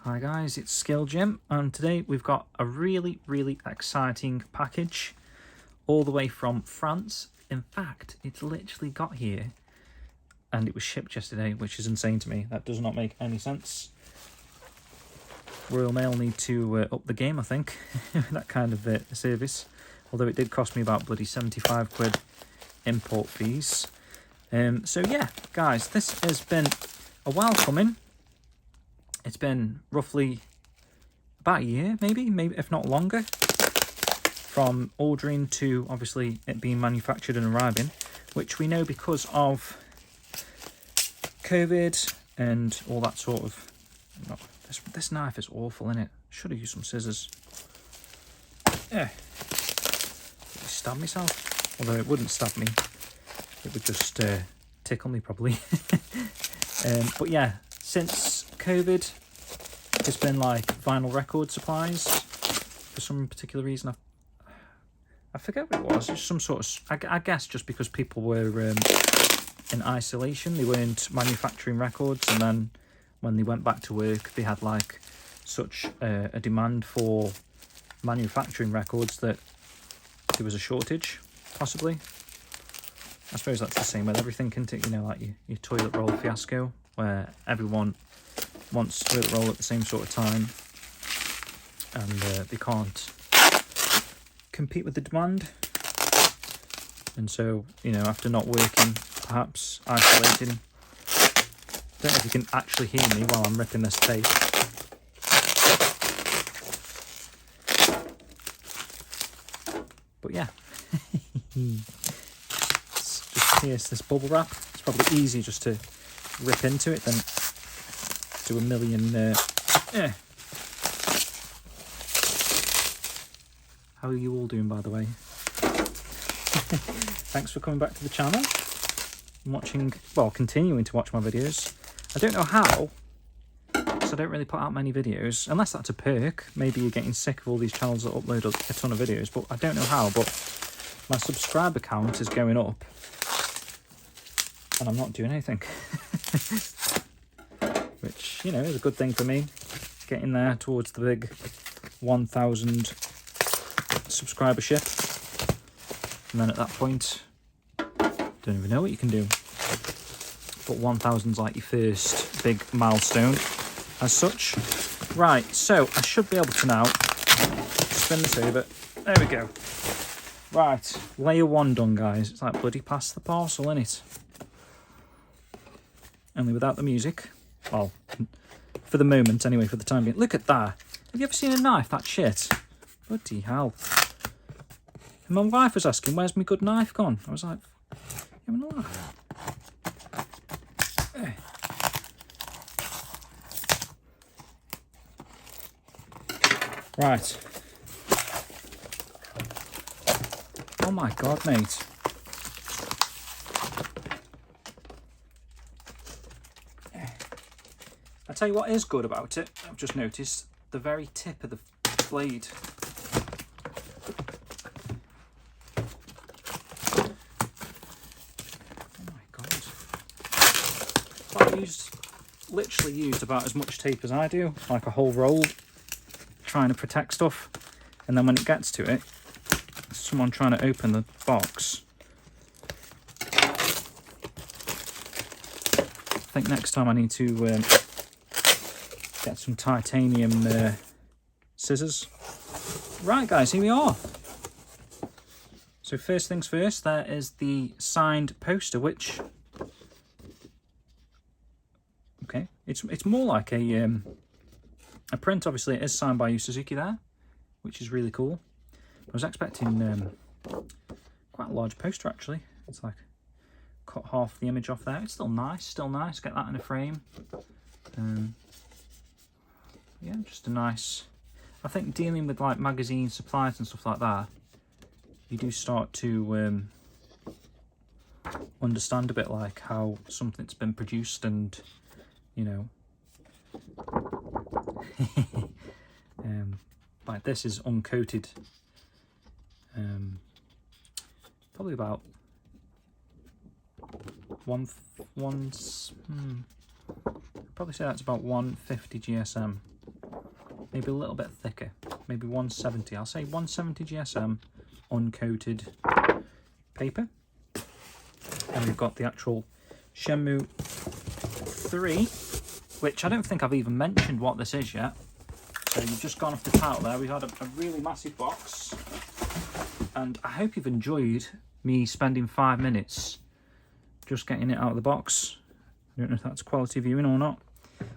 Hi guys, it's SkillJim, and today we've got a really exciting package all the way from France. In fact, it's literally got here and it was shipped yesterday, which is insane to me. That does not make any sense. Royal Mail need to up the game, I think, that kind of service. Although it did cost me about bloody 75 quid import fees. So yeah, guys, this has been a while coming. It's been roughly about a year, maybe if not longer, from ordering to obviously it being manufactured and arriving, which we know because of COVID and all that sort of. This knife is awful, isn't it? Should have used some scissors. Yeah, stab myself. Although it wouldn't stab me, it would just tickle me probably. But yeah, since COVID, it's been like vinyl record supplies for some particular reason. I forget what it was. It's some sort of, I guess just because people were in isolation, they weren't manufacturing records, and then when they went back to work, they had like such a demand for manufacturing records that there was a shortage, possibly. I suppose that's the same with everything, isn't it? You know, like your toilet roll fiasco, where everyone wants toilet roll at the same sort of time, and they can't compete with the demand. And so, you know, after not working, perhaps isolating. I don't know if you can actually hear me while I'm ripping this tape. But yeah. Just pierce this bubble wrap. It's probably easier just to rip into it than do a million. How are you all doing, by the way? Thanks for coming back to the channel. I'm watching, well, continuing to watch my videos. I don't know how, because I don't really put out many videos, unless that's a perk. Maybe you're getting sick of all these channels that upload a ton of videos, but I don't know how. But my subscriber count is going up, and I'm not doing anything. Which, you know, is a good thing for me. Getting there towards the big 1,000 subscribership. And then at that point, don't even know what you can do. But 1,000's like your first big milestone as such. Right, so I should be able to now spin this over. There we go. Right, layer one done, guys. It's like bloody past the parcel, innit? Only without the music. Well, for the moment anyway, for the time being. Look at that. Have you ever seen a knife that shit? Bloody hell. And my wife was asking, where's my good knife gone? I was like, you having a laugh? Right. Oh my god, mate. I tell you what is good about it, I've just noticed the very tip of the blade. Oh my god. I literally used about as much tape as I do, like a whole roll, trying to protect stuff. And then when it gets to it, someone trying to open the box. I think next time I need to get some titanium scissors. Right guys, here we are. So first things first, there is the signed poster, which, okay, it's more like a print. Obviously it is signed by Yu Suzuki there, which is really cool. I was expecting quite a large poster actually. It's like cut half the image off there. It's still nice, get that in a frame. Yeah, just a nice, I think dealing with like magazine supplies and stuff like that, you do start to understand a bit like how something's been produced, and you know, like this is uncoated, probably about I'd probably say that's about 150 GSM. maybe a little bit thicker, maybe 170. I'll say 170 GSM uncoated paper. And we've got the actual Shenmue 3, which I don't think I've even mentioned what this is yet. So you've just gone off the title there. We've had a really massive box, and I hope you've enjoyed me spending 5 minutes just getting it out of the box. I don't know if that's quality viewing or not,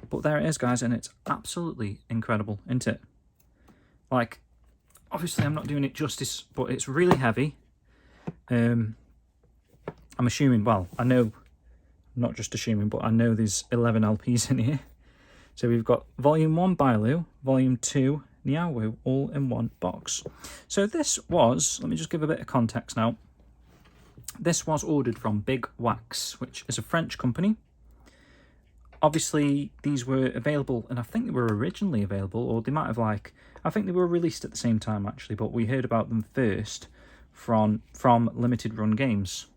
but there it is, guys, and it's absolutely incredible, isn't it? Like, obviously I'm not doing it justice, but it's really heavy. I'm assuming, well, I know, not just assuming, but I know there's 11 LPs in here. So we've got Volume 1 Bailu, Volume 2 Niao, all in one box. So this was, let me just give a bit of context now. This was ordered from Bigwax, which is a French company. Obviously, these were available, and I think they were originally available, or they might have I think they were released at the same time actually, but we heard about them first from Limited Run Games,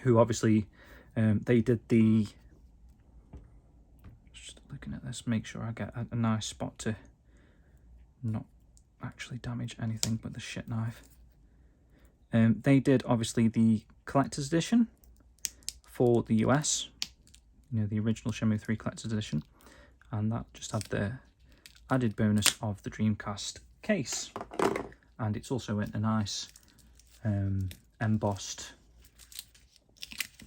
who obviously, they did the, just looking at this, make sure I get a nice spot to not actually damage anything but the shit knife. They did obviously the collector's edition for the US, you know, the original Shenmue 3 collector's edition, and that just had the added bonus of the Dreamcast case, and it's also in a nice embossed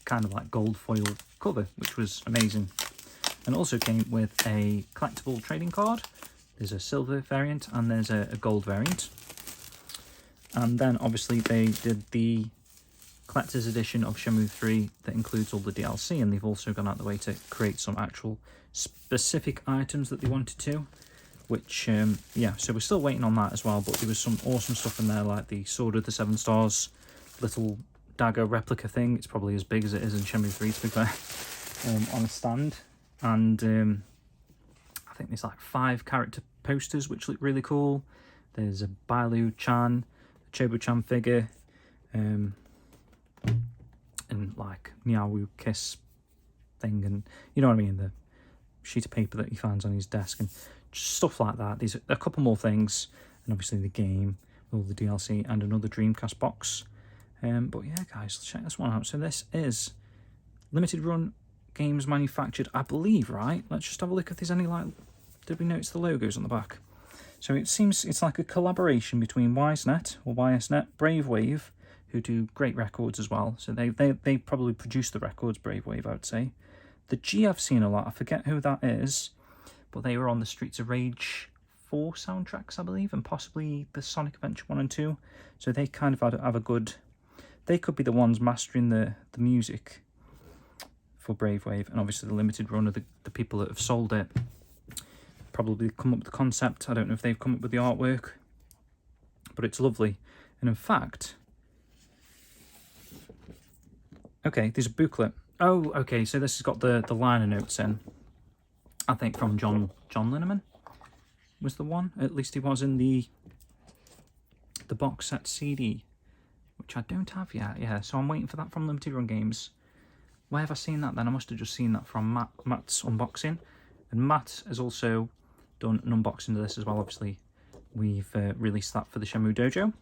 kind of like gold foil cover, which was amazing. And also came with a collectible trading card. There's a silver variant and there's a gold variant. And then obviously they did the collector's edition of Shenmue 3 that includes all the DLC, and they've also gone out the way to create some actual specific items that they wanted to, which yeah, so we're still waiting on that as well. But there was some awesome stuff in there, like the Sword of the Seven Stars little dagger replica thing. It's probably as big as it is in Shenmue 3, to be fair, on a stand. And I think there's like 5 character posters which look really cool. There's a Bailu Chan, a Chobo Chan figure, and like Niao kiss thing, and you know what I mean, the sheet of paper that he finds on his desk and stuff like that. There's a couple more things, and obviously the game, all the DLC, and another Dreamcast box. But yeah, guys, let's check this one out. So this is Limited Run Games manufactured, I believe, right? Let's just have a look if there's any, like, did we notice the logos on the back? So it seems it's like a collaboration between YSNet or YSNet, Brave Wave, who do great records as well. So they probably produce the records, Brave Wave, I would say. The G I've seen a lot, I forget who that is, but they were on the Streets of Rage 4 soundtracks, I believe, and possibly the Sonic Adventure 1 and 2. So they kind of have a good, they could be the ones mastering the music for Brave Wave, and obviously the Limited Run are the people that have sold it. Probably come up with the concept. I don't know if they've come up with the artwork, but it's lovely. And in fact, okay, there's a booklet. Oh, okay, so this has got the liner notes in, I think from John Linneman was the one. At least he was in the box set CD, which I don't have yet. Yeah, so I'm waiting for that from Limited Run Games. Where have I seen that then? I must have just seen that from Matt's unboxing. And Matt has also done an unboxing of this as well. Obviously, we've released that for the Shenmue Dojo.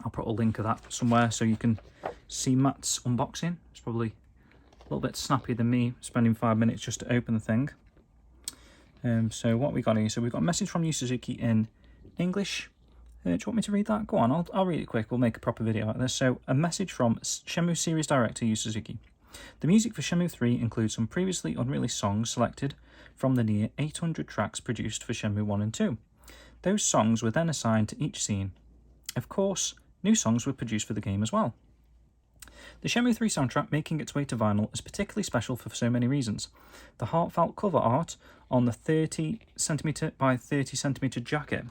I'll put a link of that somewhere so you can see Matt's unboxing. It's probably a little bit snappier than me spending 5 minutes just to open the thing. So what we got here? So we've got a message from Yu Suzuki in English. Do you want me to read that? Go on, I'll read it quick. We'll make a proper video out of this. So a message from Shenmue series director Yu Suzuki. The music for Shenmue 3 includes some previously unreleased songs selected from the near 800 tracks produced for Shenmue 1 and 2. Those songs were then assigned to each scene. Of course, new songs were produced for the game as well. The Shenmue 3 soundtrack making its way to vinyl is particularly special for so many reasons. The heartfelt cover art on the 30cm by 30cm jacket.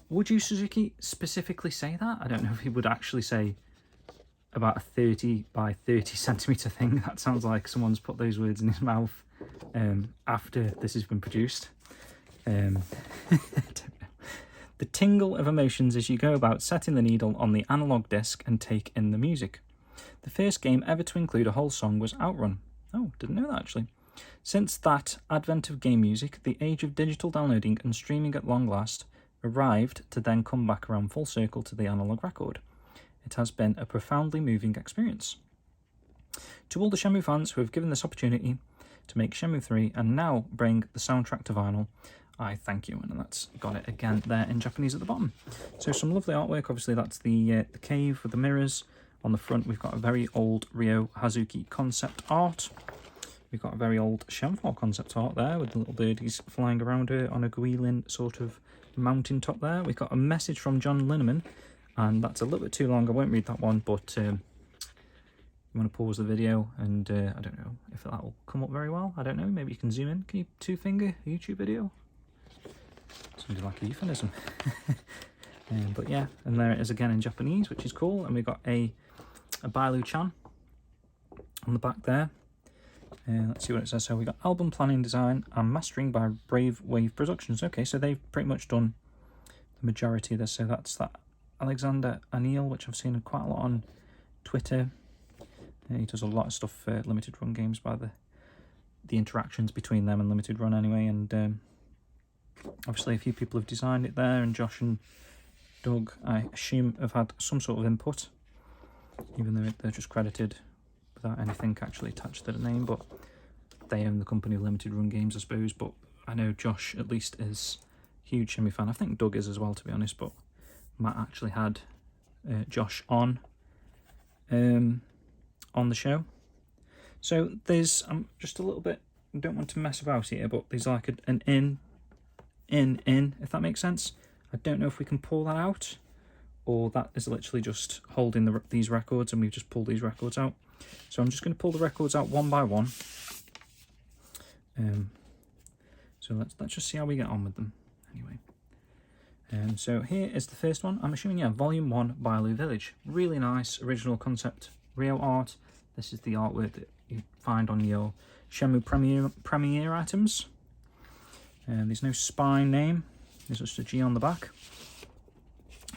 Would Yu Suzuki specifically say that? I don't know if he would actually say about a 30 by 30cm thing. That sounds like someone's put those words in his mouth after this has been produced. I don't know. The tingle of emotions as you go about setting the needle on the analog disc and take in the music. The first game ever to include a whole song was Outrun. Oh, didn't know that actually. Since that advent of game music, the age of digital downloading and streaming at long last arrived to then come back around full circle to the analog record. It has been a profoundly moving experience. To all the Shenmue fans who have given this opportunity to make Shenmue 3 and now bring the soundtrack to vinyl, I thank you. And that's got it again there in Japanese at the bottom. So some lovely artwork. Obviously that's the cave with the mirrors. On the front we've got a very old Ryo Hazuki concept art. We've got a very old Shenmue concept art there with the little birdies flying around her on a Guilin sort of mountain top there. We've got a message from John Linneman, and that's a little bit too long. I won't read that one, but you want to pause the video, and I don't know if that will come up very well. I don't know. Maybe you can zoom in. Can you two-finger a YouTube video? Sounded like a euphemism. But yeah, and there it is again in Japanese, which is cool. And we've got a Bailu-chan on the back there. Let's see what it says. So we got album planning, design and mastering by Brave Wave Productions. Okay, so they've pretty much done the majority of this. So that's that Alexander Anil, which I've seen quite a lot on Twitter. He does a lot of stuff for limited run games by the interactions between them and limited run anyway. And obviously a few people have designed it there, and Josh and Doug, I assume, have had some sort of input, even though they're just credited without anything actually attached to the name, but they own the company of limited run games, I suppose. But I know Josh at least is a huge Shenmue fan. I think Doug is as well, to be honest, but Matt actually had Josh on the show. So there's just a little bit, I don't want to mess about here, but there's like an in, if that makes sense. I don't know if we can pull that out, or that is literally just holding these records and we've just pulled these records out. So I'm just going to pull the records out one by one. So let's just see how we get on with them anyway. So here is the first one. I'm assuming, yeah, Volume 1, Bailu Village. Really nice original concept Ryo art. This is the artwork that you find on your Shenmue Premiere items. There's no spine name. There's just a G on the back.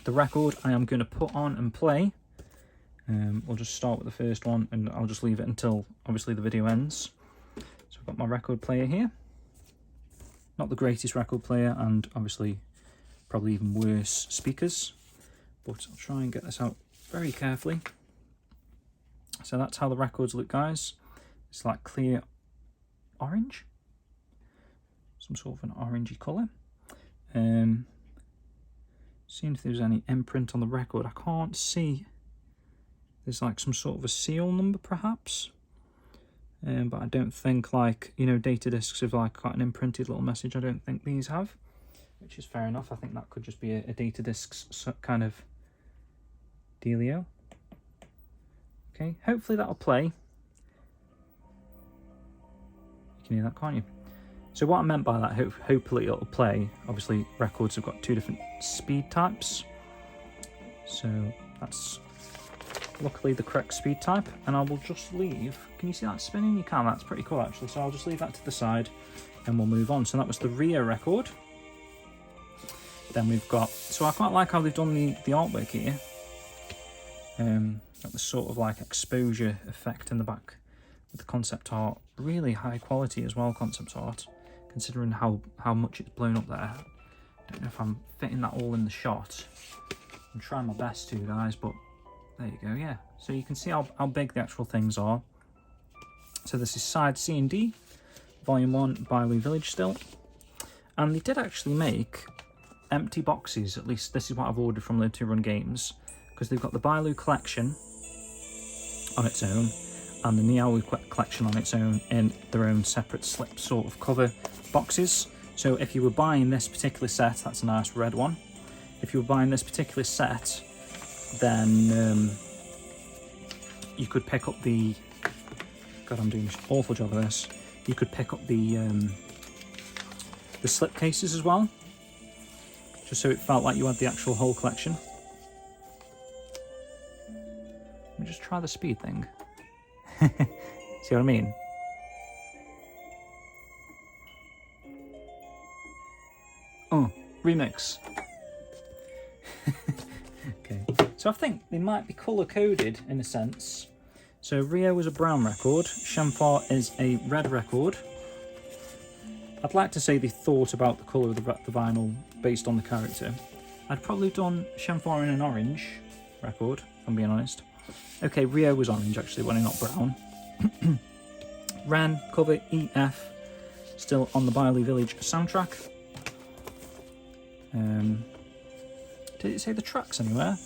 The record I am going to put on and play. We'll just start with the first one, and I'll just leave it until obviously the video ends. So I've got my record player here. Not the greatest record player, and obviously probably even worse speakers, but I'll try and get this out very carefully. So that's how the records look, guys. It's like clear orange, some sort of an orangey colour. Seeing if there's any imprint on the record. I can't see. There's like some sort of a seal number perhaps, but I don't think, like, you know, data discs have like got an imprinted little message. I don't think these have, which is fair enough. I think that could just be a data discs kind of dealio. Okay, hopefully that'll play. You can hear that, can't you? So what I meant by that, hopefully it'll play. Obviously records have got two different speed types, so that's luckily the correct speed type. And I will just leave, can you see that spinning? You can, that's pretty cool actually. So I'll just leave that to the side and we'll move on. So that was the Ryo record. Then we've got, so I quite like how they've done the artwork here. Got the sort of like exposure effect in the back with the concept art. Really high quality as well, concept art, considering how much it's blown up there. I don't know if I'm fitting that all in the shot. I'm trying my best to, guys, but there you go, yeah. So you can see how big the actual things are. So this is side C and D, Volume 1, Bailu Village still. And they did actually make empty boxes, at least this is what I've ordered from Limited Run Games, because they've got the Bailu collection on its own, and the Niao collection on its own in their own separate slip sort of cover boxes. So if you were buying this particular set, that's a nice red one. If you were buying this particular set, then you could pick up the, God, I'm doing an awful job of this. You could pick up the slip cases as well, just so it felt like you had the actual whole collection. Let me just try the speed thing. See what I mean? Oh, remix. Okay, so I think they might be colour coded in a sense. So Rio is a brown record, Shenmue is a red record. I'd like to say they thought about the colour of the vinyl based on the character. I'd probably done Shenmue in an orange record, if I'm being honest. Okay, Rio was orange actually, when not brown. Ren, cover EF, still on the Bailu Village soundtrack. Did it say the tracks anywhere?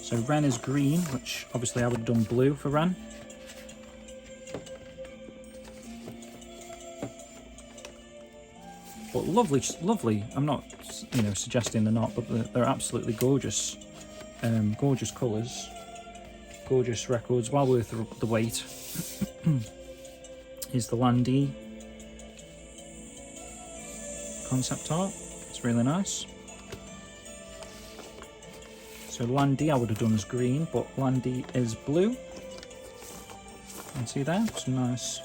So Ren is green, which obviously I would have done blue for Ren. But lovely, lovely. I'm not, suggesting they're not, but they're absolutely gorgeous. Gorgeous colours, gorgeous records. Well worth the wait. Is the Landy concept art. It's really nice. So Landy I would have done as green, but Landy is blue. You can see there, some nice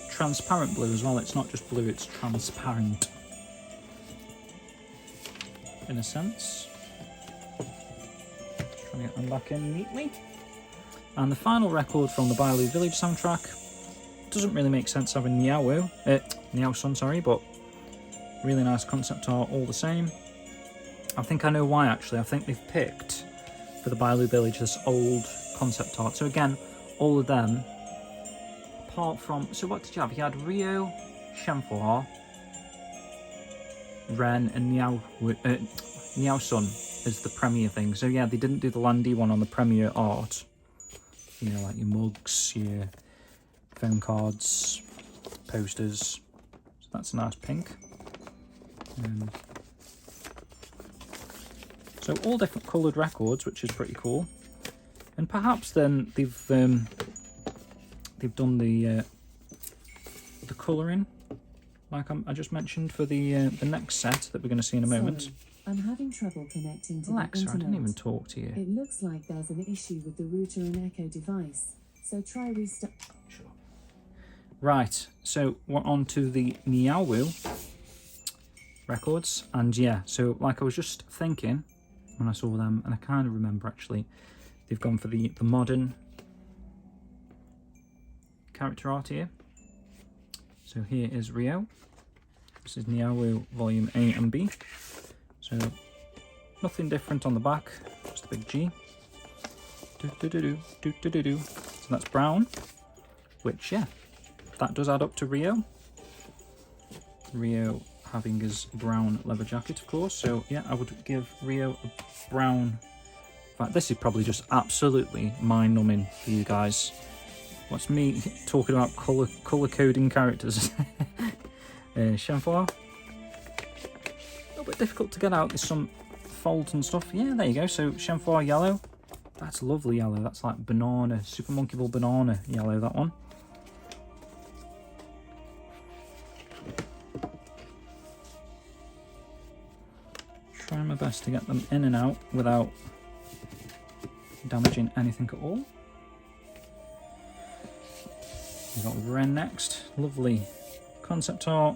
transparent blue as well. It's not just blue, it's transparent in a sense. Trying to get them back in neatly. And the final record from the Bailu Village soundtrack. Doesn't really make sense having Niao Sun, sorry, but really nice concept art all the same. I think I know why actually. I think they've picked for the Bailu Village this old concept art. So again, all of them, apart from, so what did you have? You had Rio, Shenmue, Ren, and Niao Sun as the premiere thing. So yeah, they didn't do the Landy one on the premiere art. Like your mugs, your phone cards, posters. So that's a nice pink. So all different coloured records, which is pretty cool. And perhaps then they've done the colouring, like I just mentioned, for the next set that we're going to see in a moment. Sorry, I'm having trouble connecting to Alexa, the internet. I didn't even talk to you. It looks like there's an issue with the router and Echo device, so try restart. Sure. Right, so we're on to the Niao records, and yeah, so like I was just thinking when I saw them, and I kind of remember actually, they've gone for the modern character art here. So here is Rio. This is Niao Volume A and B. So nothing different on the back, just a big G. So that's brown, which yeah, that does add up to Rio. Rio having his brown leather jacket, of course. So yeah, I would give Rio a brown. In fact, this is probably just absolutely mind-numbing for you guys. What's me talking about color coding characters? Shenmue. A little bit difficult to get out. There's some folds and stuff. Yeah, there you go. So Shenmue yellow. That's lovely yellow. That's like banana, Super Monkey Ball banana yellow, that one. Trying my best to get them in and out without damaging anything at all. We've got Ren next. Lovely concept art.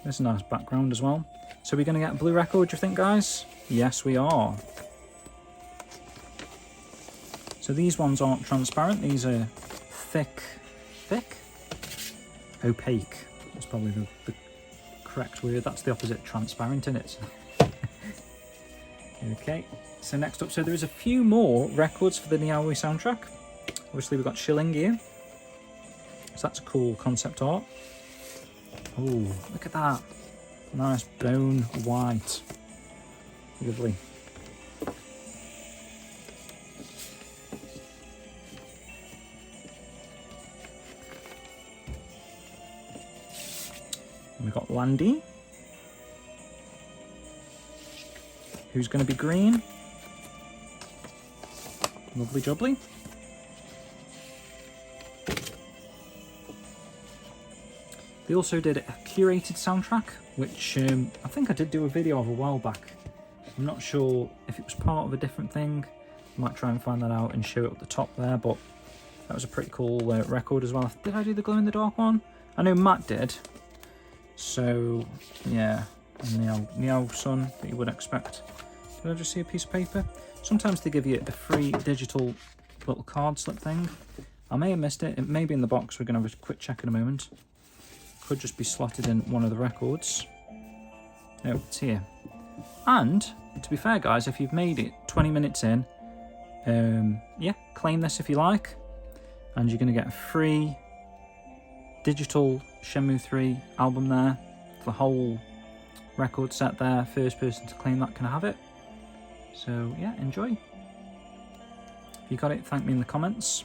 There's a nice background as well. So we're going to get a blue record, do you think, guys? Yes, we are. So these ones aren't transparent. These are thick? Opaque. That's probably the correct word. That's the opposite, transparent, isn't it? Okay, so next up, so there is a few more records for the Niao soundtrack. Obviously we've got Shilling here. So that's a cool concept art. Oh, look at that. Nice bone white. Lovely. And we've got Landy, who's going to be green. Lovely jubbly. They also did a curated soundtrack, which I think I did do a video of a while back. I'm not sure if it was part of a different thing. I might try and find that out and show it at the top there, but that was a pretty cool record as well. Did I do the glow-in-the-dark one? I know Matt did. So, yeah, Niao Sun that you would expect. Did I just see a piece of paper? Sometimes they give you a free digital little card slip thing. I may have missed it. It may be in the box. We're going to have a quick check in a moment. Could just be slotted in one of the records. No, it's here. And, to be fair, guys, if you've made it 20 minutes in, yeah, claim this if you like. And you're going to get a free digital Shenmue 3 album there. The whole record set there. First person to claim that can have it. So, yeah, enjoy. If you got it, thank me in the comments.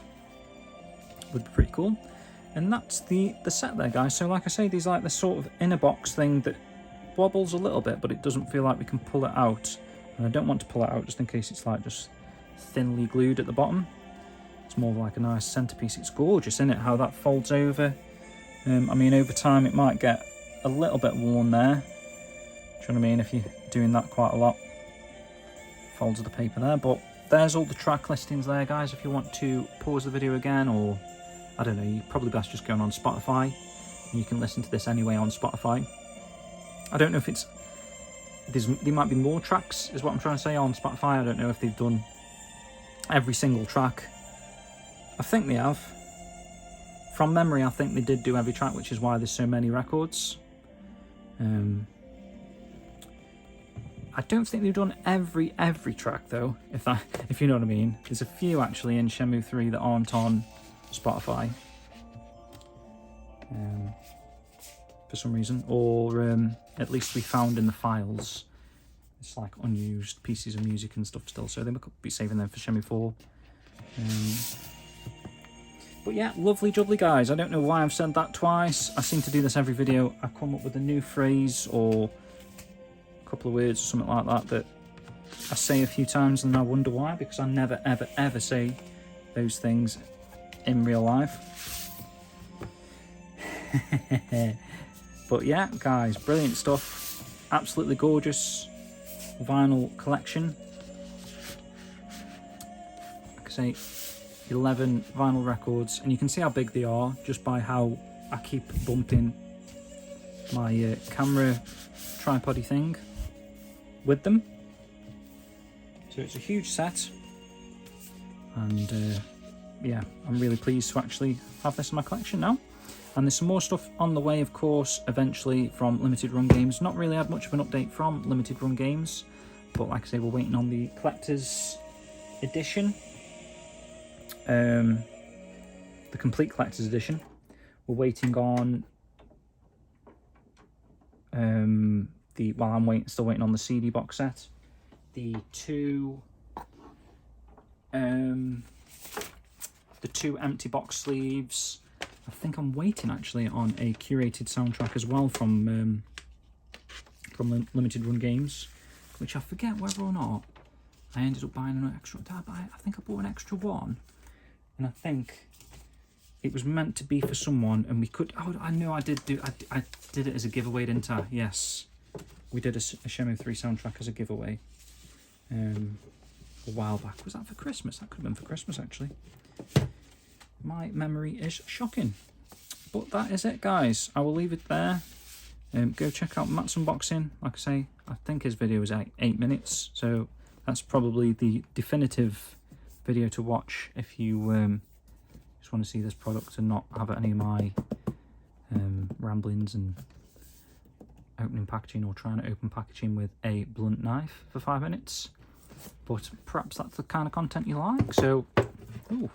Would be pretty cool. And that's the set there, guys. So like I say, these like the sort of inner box thing that wobbles a little bit, but it doesn't feel like we can pull it out. And I don't want to pull it out just in case it's like just thinly glued at the bottom. It's more like a nice centerpiece. It's gorgeous, isn't it, how that folds over. I mean, over time it might get a little bit worn there. Do you know what I mean? If you're doing that quite a lot. Folds of the paper there, but there's all the track listings there, guys. If you want to pause the video again, or I don't know, you're probably best just going on Spotify. And you can listen to this anyway on Spotify. I don't know if it's... there might be more tracks, is what I'm trying to say, on Spotify. I don't know if they've done every single track. I think they have. From memory, I think they did do every track, which is why there's so many records. I don't think they've done every track though, if you know what I mean. There's a few actually in Shenmue 3 that aren't on Spotify. For some reason, or at least we found in the files. It's like unused pieces of music and stuff still, so they could be saving them for Shenmue 4. But yeah, lovely jubbly, guys. I don't know why I've said that twice. I seem to do this every video. I come up with a new phrase or a couple of words or something like that that I say a few times and I wonder why, because I never ever ever say those things in real life. But yeah, guys, brilliant stuff. Absolutely gorgeous vinyl collection. Like I say, 11 vinyl records, and you can see how big they are just by how I keep bumping my camera tripod-y thing with them. So it's a huge set, and yeah, I'm really pleased to actually have this in my collection now. And there's some more stuff on the way, of course, eventually from Limited Run Games. Not really had much of an update from Limited Run Games, but like I say, we're waiting on the collector's edition. The complete collector's edition. We're waiting on I'm still waiting on the CD box set. The two empty box sleeves. I think I'm waiting actually on a curated soundtrack as well from Limited Run Games, which I forget whether or not I ended up buying an extra. I think I bought an extra one, and I think it was meant to be for someone, and we could. Oh, I know I did it as a giveaway, didn't I? Yes, we did a Shenmue 3 soundtrack as a giveaway a while back. Was that for Christmas? That could have been for Christmas actually. My memory is shocking. But that is it, guys. I will leave it there. Go check out Matt's unboxing. Like I say, I think his video is 8 minutes, so that's probably the definitive video to watch if you just want to see this product and not have any of my ramblings and opening packaging or trying to open packaging with a blunt knife for 5 minutes. But perhaps that's the kind of content you like. So, ooh.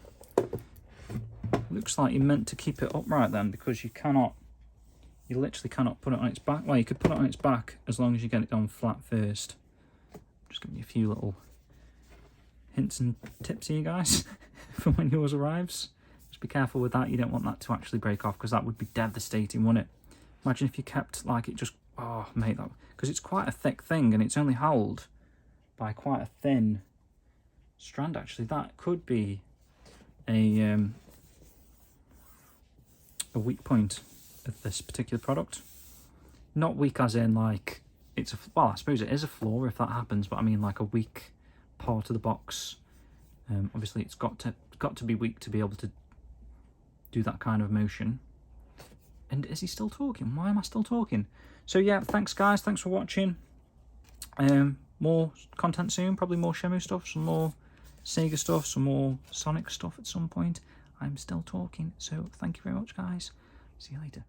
Looks like you're meant to keep it upright then, because you literally cannot put it on its back. Well, you could put it on its back as long as you get it on flat first. Just giving you a few little hints and tips here, guys, for when yours arrives. Just be careful with that. You don't want that to actually break off, because that would be devastating, wouldn't it? Imagine if you kept like it just, oh mate, that, because it's quite a thick thing and it's only held by quite a thin strand actually. That could be a weak point of this particular product. Not weak as in like it's a, well, I suppose it is a flaw if that happens, but I mean like a weak part of the box. Obviously it's got to be weak to be able to do that kind of motion. And is he still talking? Why am I still talking? So yeah, thanks guys, thanks for watching. More content soon, probably more Shenmue stuff, some more Sega stuff, some more Sonic stuff at some point. I'm still talking, so thank you very much, guys. See you later.